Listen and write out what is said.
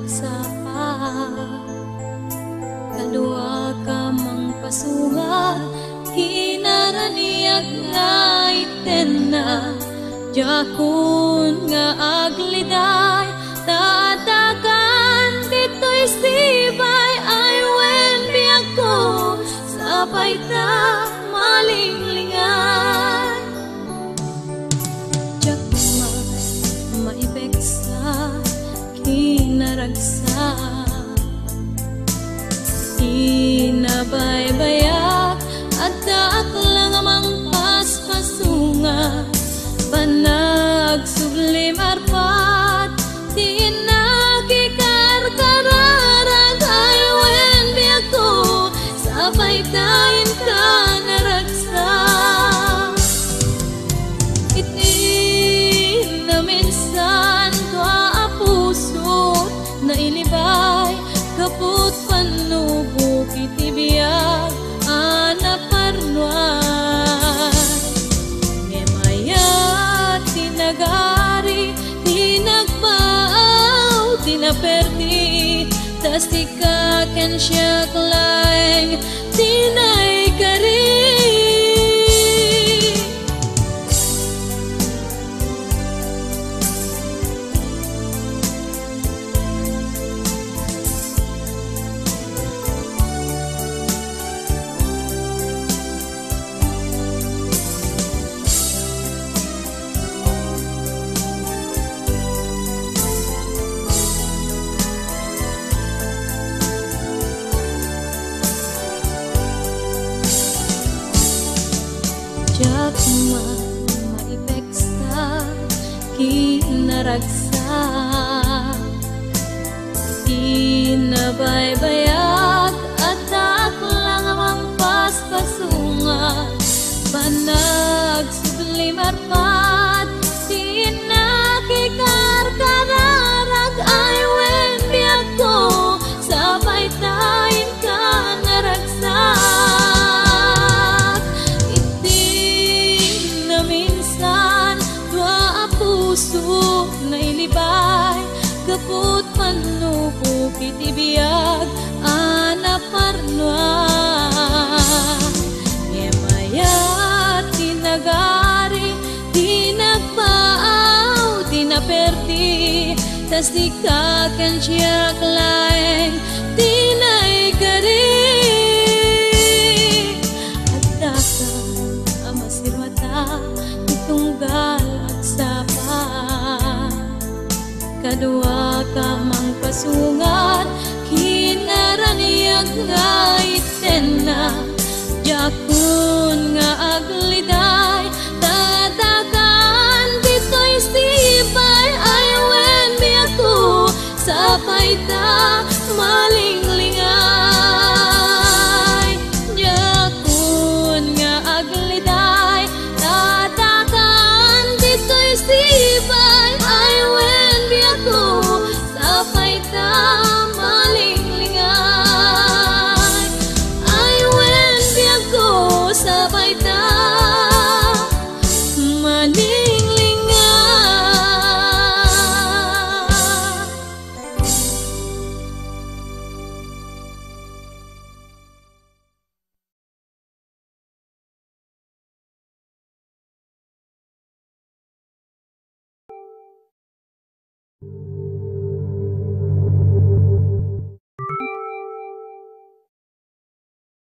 agsapa kadua ka mang pasungat hinaraniag nga itena jakun nga agliday tatakan dito'y sibay ay wen biyak ko sabay ta malinglingan jakma maipeksa kinaragsa inabaybayak at daak lang amang paspasunga panag sublim arpat di nakikarkararag ay wen biyak ko sabay tayin ka naragsa itin na minsan ka puso na ilibay kaput panubo kitibiyag anaparnuan ngemayat tinagari tinagpaaw tinaperdi tas tikaken siya klaeng tinay kari jakma maipeksa kinaragsa inabaybayag at taklang amang paspasunga panag sublim arpat tinakikarkararag ay wen biyak ko sabay tayin ka naragsa puso na ilibay kaput panubo kitibiyag anaparnuan ngemayat tinagari tinagpaaw tinaperdi tas dikaken siya klaeng tinay kari at dakan amasirwata itunggal agsapa kadua ka mang pasungat kinaraniag nga itena jakun